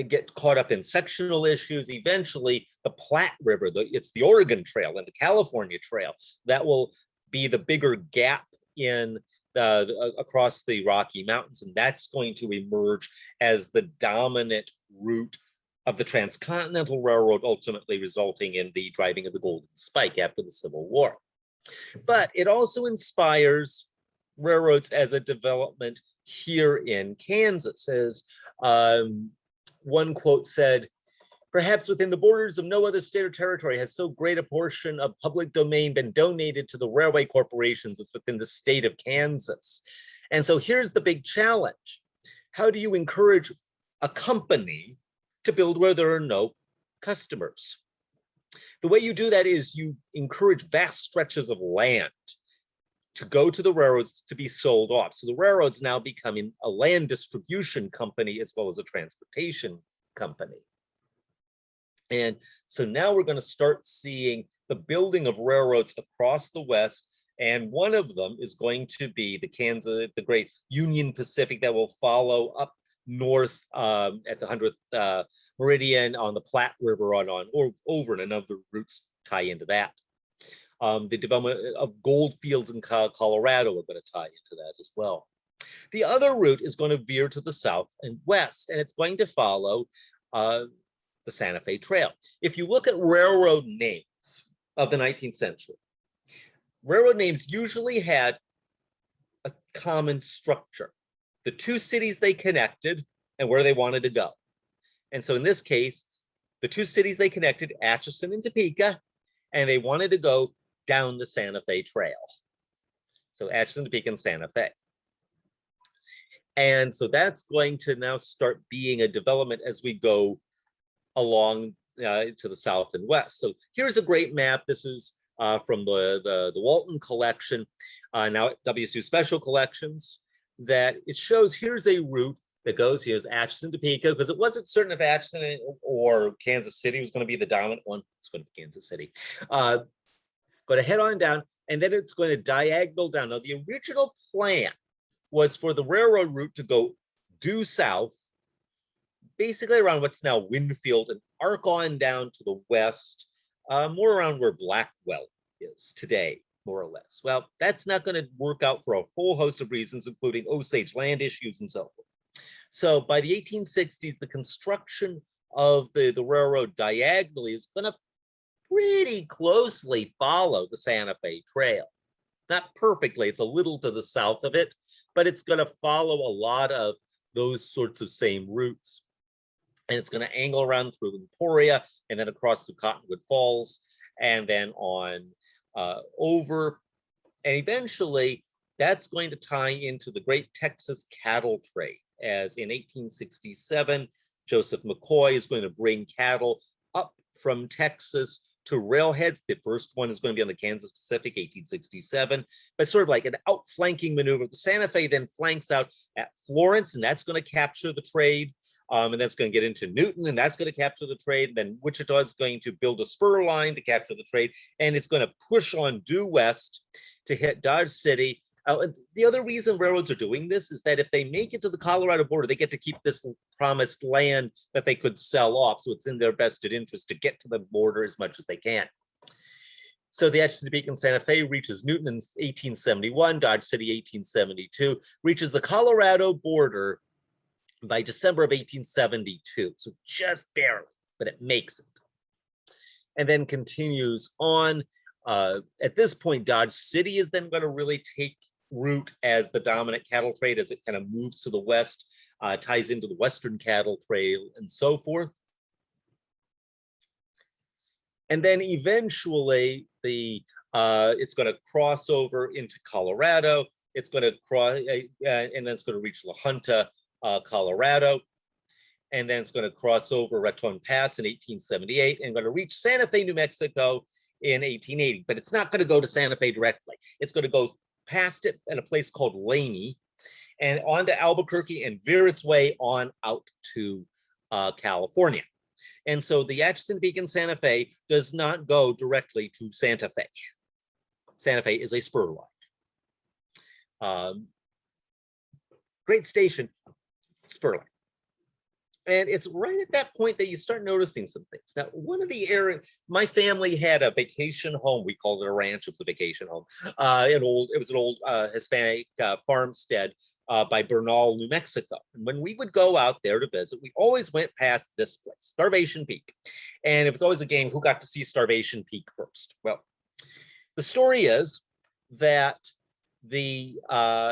get caught up in sectional issues. Eventually, the Platte River, it's the Oregon Trail and the California Trail, that will be the bigger gap in across the Rocky Mountains, and that's going to emerge as the dominant route of the Transcontinental Railroad, ultimately resulting in the driving of the Golden Spike after the Civil War. But it also inspires railroads as a development here in Kansas. As one quote said, "Perhaps within the borders of no other state or territory has so great a portion of public domain been donated to the railway corporations as within the state of Kansas." And so here's the big challenge. How do you encourage a company to build where there are no customers? The way you do that is you encourage vast stretches of land to go to the railroads to be sold off. So the railroads now becoming a land distribution company as well as a transportation company. And so now we're going to start seeing the building of railroads across the West. And one of them is going to be the great Union Pacific that will follow up north at the 100th meridian on the Platte River or over, and a number of routes tie into that. The development of gold fields in Colorado are going to tie into that as well. The other route is going to veer to the south and west, and it's going to follow the Santa Fe Trail. If you look at railroad names of the 19th century, railroad names usually had a common structure. The two cities they connected and where they wanted to go. And so in this case, the two cities they connected, Atchison and Topeka, and they wanted to go down the Santa Fe Trail. So Atchison, Topeka, and Santa Fe. And so that's going to now start being a development as we go along to the south and west. So here's a great map. This is from the Walton collection, now at WSU Special Collections, that it shows here's a route that goes, here's Atchison, Topeka, because it wasn't certain if Atchison or Kansas City was going to be the dominant one. It's going to be Kansas City. Going to head on down, and then it's going to diagonal down. Now, the original plan was for the railroad route to go due south, basically around what's now Winfield, and arc on down to the west, more around where Blackwell is today, more or less. Well, that's not going to work out for a whole host of reasons, including Osage land issues and so forth. So by the 1860s, the construction of the railroad diagonally is going to pretty closely follow the Santa Fe Trail. Not perfectly, it's a little to the south of it, but it's going to follow a lot of those sorts of same routes. And it's going to angle around through Emporia and then across through Cottonwood Falls and then on over. And eventually, that's going to tie into the Great Texas Cattle Trade, as in 1867, Joseph McCoy is going to bring cattle up from Texas to railheads. The first one is going to be on the Kansas Pacific, 1867, but sort of like an outflanking maneuver. The Santa Fe then flanks out at Florence, and that's going to capture the trade. And that's going to get into Newton, and that's going to capture the trade. And then Wichita is going to build a spur line to capture the trade, and it's going to push on due west to hit Dodge City. The other reason railroads are doing this is that if they make it to the Colorado border, they get to keep this promised land that they could sell off. So it's in their vested interest to get to the border as much as they can. So the Atchison, Topeka, and Santa Fe reaches Newton in 1871, Dodge City 1872, reaches the Colorado border by December of 1872. So just barely, but it makes it. And then continues on. At this point, Dodge City is then going to really take root as the dominant cattle trade as it kind of moves to the west, ties into the Western Cattle Trail and so forth. And then eventually it's going to cross over into Colorado. It's going to cross, and then it's going to reach La Junta, Colorado. And then it's going to cross over Raton Pass in 1878 and going to reach Santa Fe, New Mexico in 1880. But it's not going to go to Santa Fe directly. It's going to go past it at a place called Laney and on to Albuquerque and veer its way on out to California. And so the Atchison, Topeka, and Santa Fe does not go directly to Santa Fe. Santa Fe is a spur line. Great station, spur line. And it's right at that point that you start noticing some things. Now, one of the areas, my family had a vacation home. We called it a ranch. It was a vacation home. It was an old Hispanic farmstead by Bernal, New Mexico. And when we would go out there to visit, we always went past this place, Starvation Peak. And it was always a game, who got to see Starvation Peak first? Well, the story is that an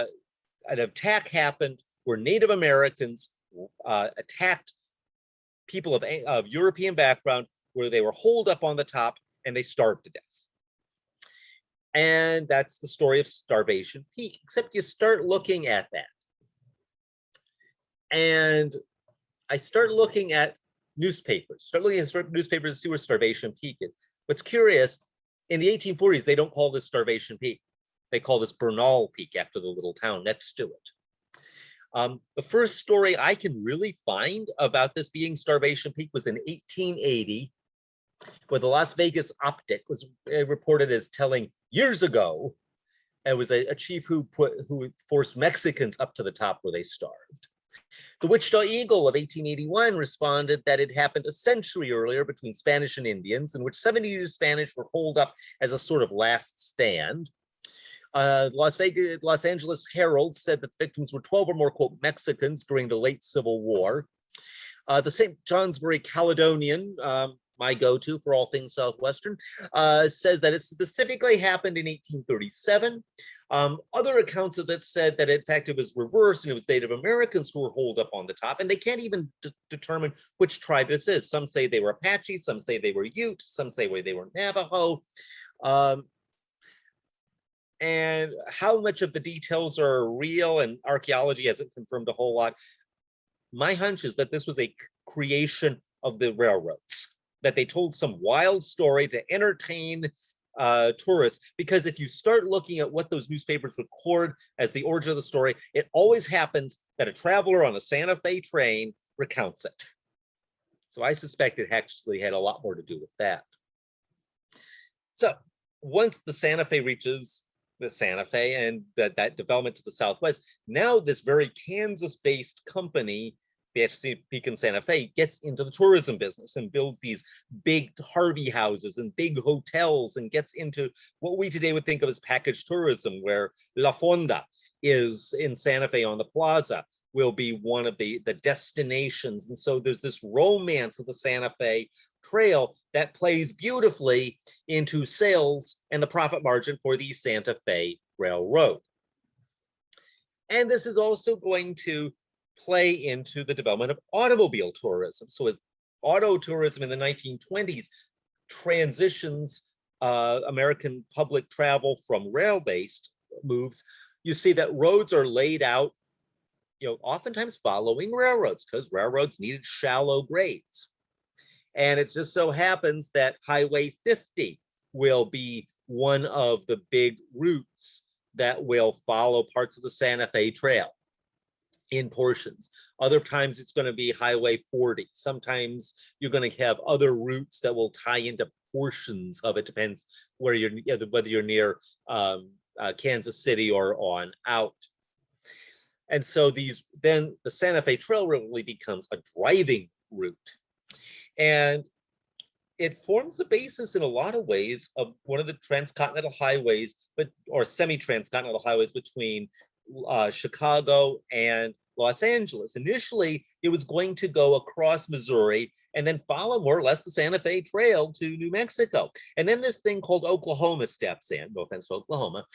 attack happened where Native Americans attacked people of European background, where they were holed up on the top and they starved to death. And that's the story of Starvation Peak, except you start looking at that. And I start looking at newspapers, to see where Starvation Peak is. What's curious, in the 1840s, they don't call this Starvation Peak. They call this Bernal Peak after the little town next to it. The first story I can really find about this being Starvation Peak was in 1880, where the Las Vegas Optic was reported as telling years ago it was a chief who forced Mexicans up to the top where they starved. The Wichita Eagle of 1881 responded that it happened a century earlier between Spanish and Indians, in which 72 Spanish were holed up as a sort of last stand. Los Angeles Herald said that the victims were 12 or more, quote, Mexicans during the late Civil War. The St. Johnsbury Caledonian, my go-to for all things Southwestern, says that it specifically happened in 1837. Other accounts of it said that, in fact, it was reversed and it was Native Americans who were holed up on the top, and they can't even determine which tribe this is. Some say they were Apache, some say they were Ute, some say they were Navajo. And how much of the details are real and archaeology hasn't confirmed a whole lot. My hunch is that this was a creation of the railroads, that they told some wild story to entertain tourists, because if you start looking at what those newspapers record as the origin of the story, it always happens that a traveler on a Santa Fe train recounts it. So I suspect it actually had a lot more to do with that. So once the Santa Fe reaches the Santa Fe and that development to the southwest, now this very Kansas-based company, the Chesapeake and Santa Fe, gets into the tourism business and builds these big Harvey houses and big hotels and gets into what we today would think of as package tourism, where La Fonda is in Santa Fe on the plaza, will be one of the destinations. And so there's this romance of the Santa Fe Trail that plays beautifully into sales and the profit margin for the Santa Fe Railroad. And this is also going to play into the development of automobile tourism. So as auto tourism in the 1920s transitions American public travel from rail-based moves, you see that roads are laid out, oftentimes following railroads, because railroads needed shallow grades. And it just so happens that Highway 50 will be one of the big routes that will follow parts of the Santa Fe Trail in portions. Other times it's going to be Highway 40. Sometimes you're going to have other routes that will tie into portions of it. Depends where whether you're near Kansas City or on out. And so then the Santa Fe Trail really becomes a driving route. And it forms the basis in a lot of ways of one of the transcontinental highways, or semi-transcontinental highways between Chicago and Los Angeles. Initially, it was going to go across Missouri and then follow more or less the Santa Fe Trail to New Mexico. And then this thing called Oklahoma steps in, no offense to Oklahoma,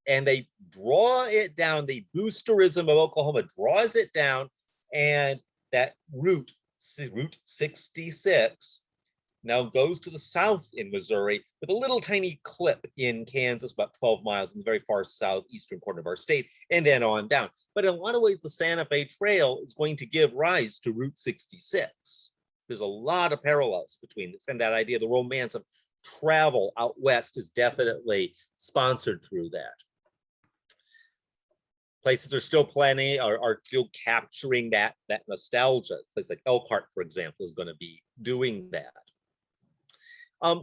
and they draw it down. The boosterism of Oklahoma draws it down, and that Route 66, now goes to the south in Missouri with a little tiny clip in Kansas, about 12 miles in the very far southeastern corner of our state, and then on down. But in a lot of ways, the Santa Fe Trail is going to give rise to Route 66. There's a lot of parallels between this, and that idea, the romance of travel out west, is definitely sponsored through that. Places are still planning, are still capturing that nostalgia. A place like Elkhart, for example, is going to be doing that.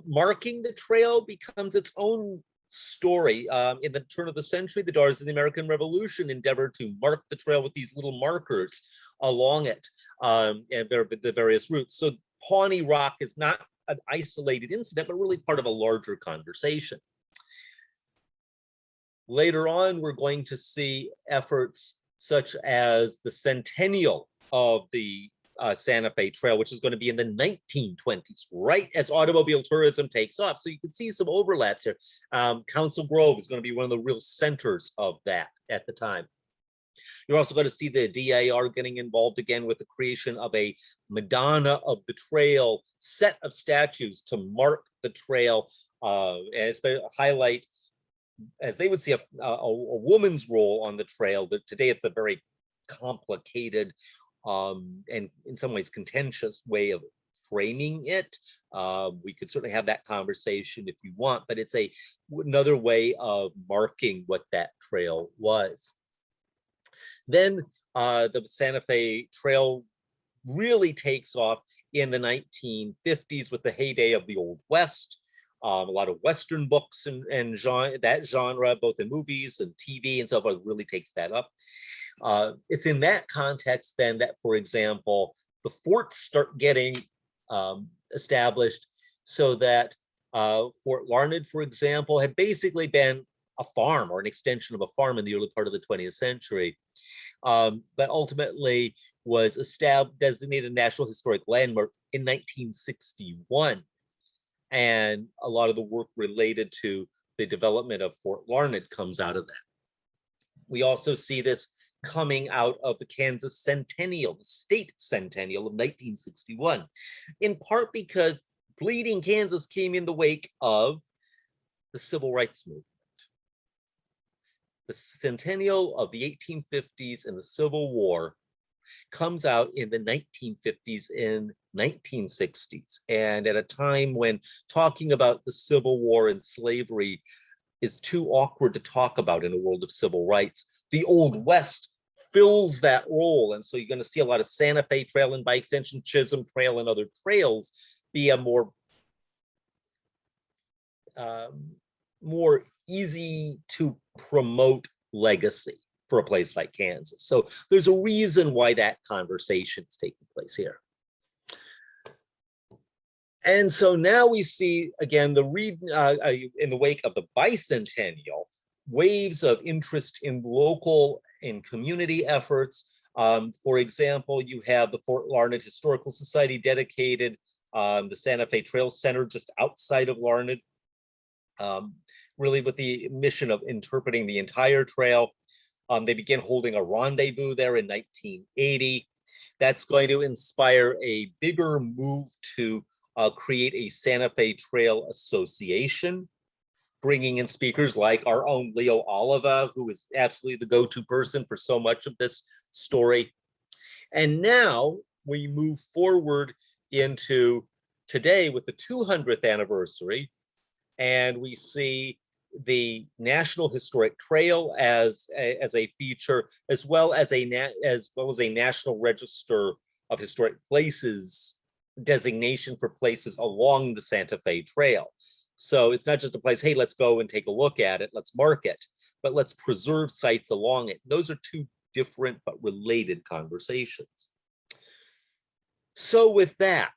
Marking the trail becomes its own story. In the turn of the century, the Daughters of the American Revolution endeavored to mark the trail with these little markers along it, and the various routes. So Pawnee Rock is not an isolated incident, but really part of a larger conversation. Later on, we're going to see efforts such as the centennial of the Santa Fe Trail, which is going to be in the 1920s, right as automobile tourism takes off. So you can see some overlaps here. Council Grove is going to be one of the real centers of that at the time. You're also going to see the DAR getting involved again with the creation of a Madonna of the Trail set of statues to mark the trail, and highlight, as they would see, a woman's role on the trail. Today it's a very complicated and in some ways contentious way of framing it. We could certainly have that conversation if you want, but it's another way of marking what that trail was. Then the Santa Fe Trail really takes off in the 1950s with the heyday of the Old West. A lot of Western books and that genre, both in movies and TV and so forth, really takes that up. It's in that context then that, for example, the forts start getting established, so that Fort Larned, for example, had basically been a farm or an extension of a farm in the early part of the 20th century, but ultimately was designated a National Historic Landmark in 1961. And a lot of the work related to the development of Fort Larned comes out of that. We also see this coming out of the Kansas Centennial, the state centennial of 1961, in part because Bleeding Kansas came in the wake of the Civil Rights Movement. The centennial of the 1850s and the Civil War comes out in the 1950s and 1960s, and at a time when talking about the Civil War and slavery is too awkward to talk about in a world of civil rights. The Old West fills that role, and so you're going to see a lot of Santa Fe Trail, and by extension Chisholm Trail and other trails, be a more easy to promote legacy for a place like Kansas. So there's a reason why that conversation is taking place here. And so now we see, again, in the wake of the bicentennial, waves of interest in local and community efforts. For example, you have the Fort Larned Historical Society dedicated the Santa Fe Trail Center just outside of Larned, really with the mission of interpreting the entire trail. They begin holding a rendezvous there in 1980. That's going to inspire a bigger move to create a Santa Fe Trail Association, bringing in speakers like our own Leo Oliva, who is absolutely the go-to person for so much of this story. And now we move forward into today with the 200th anniversary, and we see the National Historic Trail as a feature, as well as a National Register of Historic Places designation for places along the Santa Fe Trail. So it's not just a place, hey, let's go and take a look at it, let's mark it, but let's preserve sites along it. Those are two different but related conversations. So with that,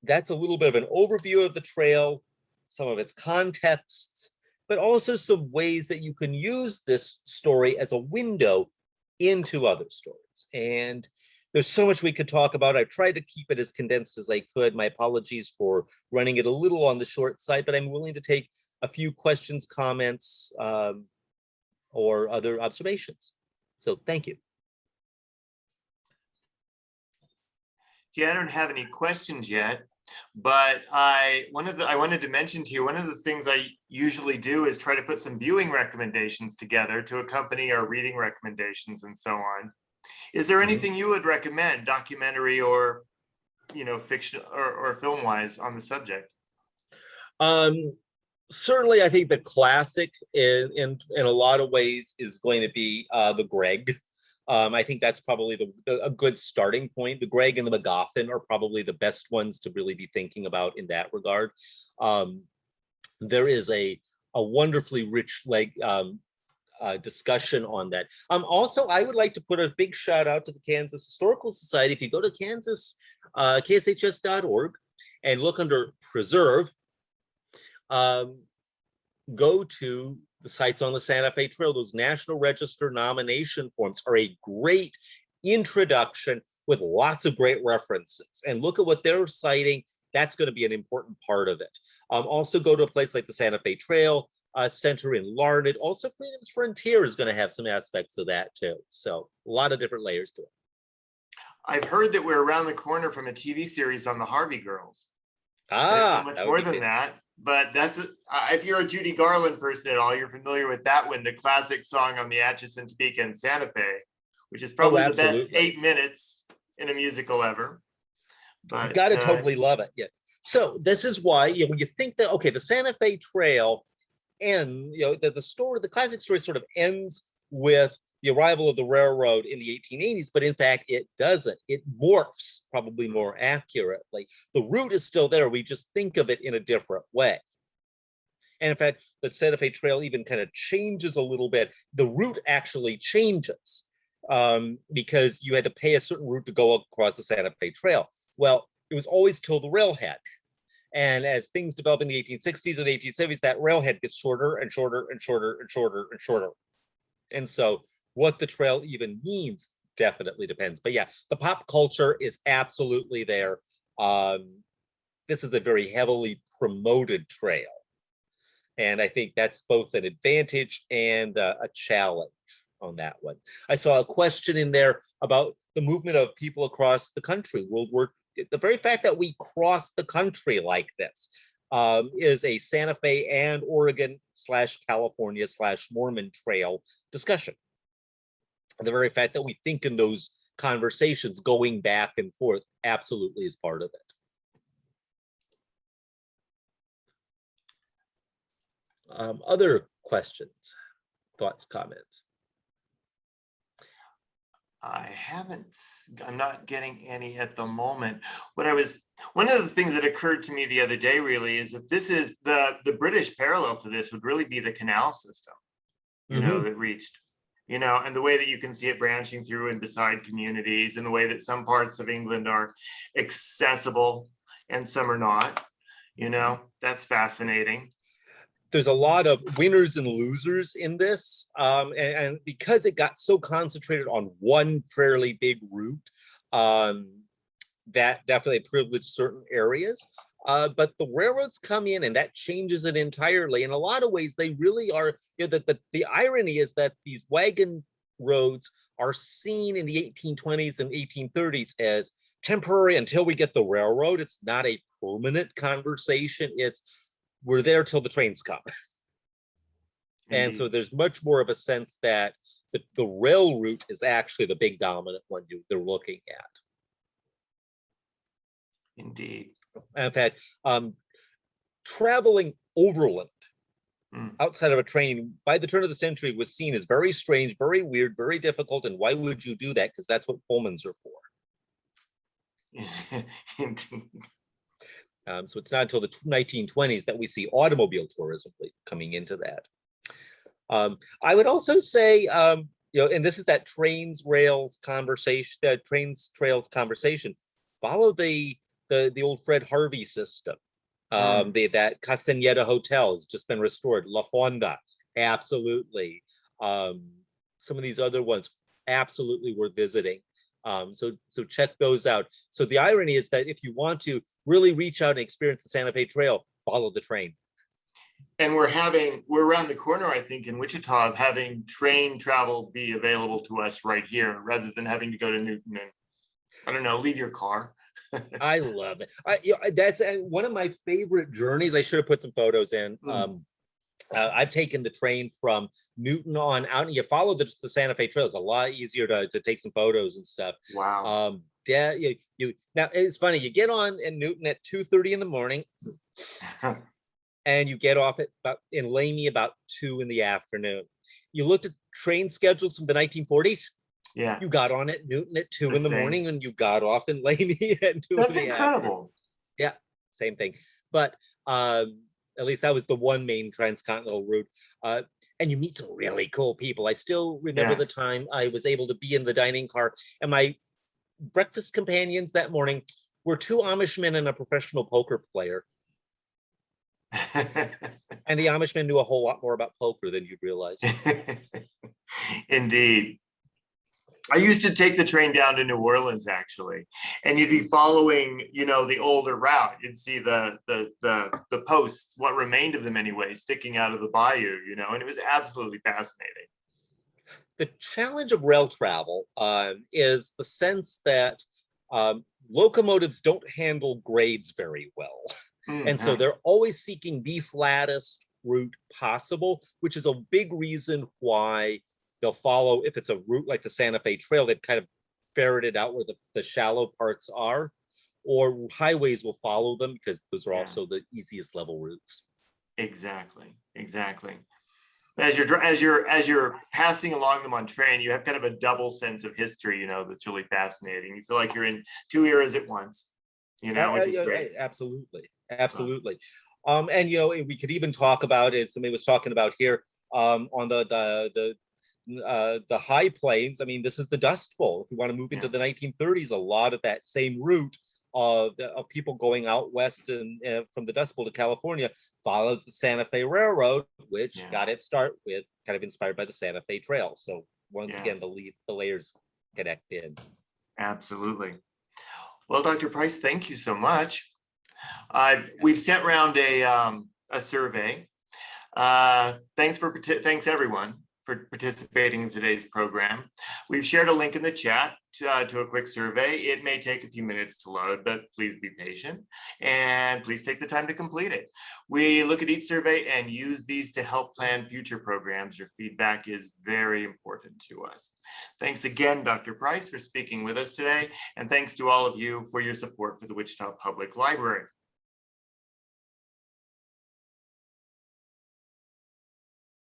that's a little bit of an overview of the trail, some of its contexts, but also some ways that you can use this story as a window into other stories. And there's so much we could talk about. I've tried to keep it as condensed as I could. My apologies for running it a little on the short side, but I'm willing to take a few questions, comments, or other observations. So thank you. Yeah, I don't have any questions yet, but I wanted to mention to you, one of the things I usually do is try to put some viewing recommendations together to accompany our reading recommendations and so on. Is there anything you would recommend, documentary or, fiction or film wise, on the subject? Certainly, I think the classic in a lot of ways is going to be the Greg. I think that's probably a good starting point. The Greg and the MacGuffin are probably the best ones to really be thinking about in that regard. There is a wonderfully rich discussion on that. Also, I would like to put a big shout out to the Kansas Historical Society. If you go to kshs.org and look under Preserve, go to the sites on the Santa Fe Trail. Those National Register nomination forms are a great introduction with lots of great references. And look at what they're citing. That's going to be an important part of it. Also go to a place like the Santa Fe Trail Center in Larned. Also, Freedom's Frontier is going to have some aspects of that too. So a lot of different layers to it. I've heard that we're around the corner from a TV series on the Harvey Girls. Ah, much more than that, but that's if you're a Judy Garland person at all, you're familiar with that one, the classic song on the Atchison, Topeka, and Santa Fe, which is probably the best 8 minutes in a musical ever. But gotta totally love it. Yeah. So this is why when you think that the Santa Fe Trail end, the classic story sort of ends with the arrival of the railroad in the 1880s, but in fact it doesn't. It morphs, probably more accurately. The route is still there. We just think of it in a different way. And in fact, the Santa Fe Trail even kind of changes a little bit. The route actually changes because you had to pay a certain route to go across the Santa Fe Trail. Well, it was always till the railhead. And as things develop in the 1860s and 1870s, that railhead gets shorter and shorter and shorter and shorter and shorter. And so what the trail even means definitely depends. But yeah, the pop culture is absolutely there. This is a very heavily promoted trail. And I think that's both an advantage and a challenge on that one. I saw a question in there about the movement of people across the country. The very fact that we cross the country like this is a Santa Fe and Oregon / California / Mormon trail discussion. The very fact that we think in those conversations going back and forth absolutely is part of it. Other questions, thoughts, comments? I'm not getting any at the moment. One of the things that occurred to me the other day really is that this is the British parallel to this would really be the canal system, that reached, and the way that you can see it branching through and beside communities, and the way that some parts of England are accessible and some are not, that's fascinating. There's a lot of winners and losers in this. And because it got so concentrated on one fairly big route, that definitely privileged certain areas. But the railroads come in and that changes it entirely. In a lot of ways, they really are, the irony is that these wagon roads are seen in the 1820s and 1830s as temporary until we get the railroad. It's not a permanent conversation. We're there till the trains come. And so there's much more of a sense that the rail route is actually the big dominant one they're looking at. Indeed. In fact, traveling overland outside of a train by the turn of the century was seen as very strange, very weird, very difficult. And why would you do that? Because that's what Pullmans are for. Indeed. So it's not until the 1920s that we see automobile tourism coming into that. I would also say, and this is that trains trails conversation. Follow the old Fred Harvey system. That Castaneda Hotel has just been restored. La Fonda, absolutely. Some of these other ones absolutely worth visiting. So check those out. So the irony is that if you want to really reach out and experience the Santa Fe Trail, follow the train. And we're around the corner, I think, in Wichita, of having train travel be available to us right here, rather than having to go to Newton and, I don't know, leave your car. I love it. That's one of my favorite journeys. I should have put some photos in. I've taken the train from Newton on out, and you follow the Santa Fe Trail. It's a lot easier to take some photos and stuff. Wow. Yeah, now it's funny. You get on in Newton at 2:30 in the morning, and you get off in Lamy about 2 in the afternoon. You looked at train schedules from the 1940s. Yeah. You got on at Newton at 2 in the morning, and you got off in Lamy at 2 That's in the incredible. afternoon. Yeah, same thing. But at least that was the one main transcontinental route. And you meet some really cool people. I still remember the time I was able to be in the dining car, and my breakfast companions that morning were 2 Amishmen and a professional poker player. And the Amishmen knew a whole lot more about poker than you'd realize. Indeed. I used to take the train down to New Orleans, actually, and you'd be following, the older route. You'd see the posts, what remained of them anyway, sticking out of the bayou, and it was absolutely fascinating. The challenge of rail travel is the sense that locomotives don't handle grades very well. And so they're always seeking the flattest route possible, which is a big reason why they'll follow, if it's a route like the Santa Fe Trail, they've kind of ferreted out where the shallow parts are, or highways will follow them because those are also the easiest level routes. Exactly. As you're passing along them on train, you have kind of a double sense of history, that's really fascinating. You feel like you're in 2 eras at once, which is great. Absolutely. And we could even talk about it. Somebody was talking about here on the high plains. I mean, this is the Dust Bowl. If you want to move into the 1930s, a lot of that same route of people going out west and from the Dust Bowl to California follows the Santa Fe Railroad, which got its start with kind of inspired by the Santa Fe Trail. So once again, the layers connect in. Absolutely. Well, Dr. Price, thank you so much. We've sent around a survey. Thanks everyone for participating in today's program. We've shared a link in the chat to a quick survey. It may take a few minutes to load, but please be patient and please take the time to complete it. We look at each survey and use these to help plan future programs. Your feedback is very important to us. Thanks again, Dr. Price, for speaking with us today. And thanks to all of you for your support for the Wichita Public Library.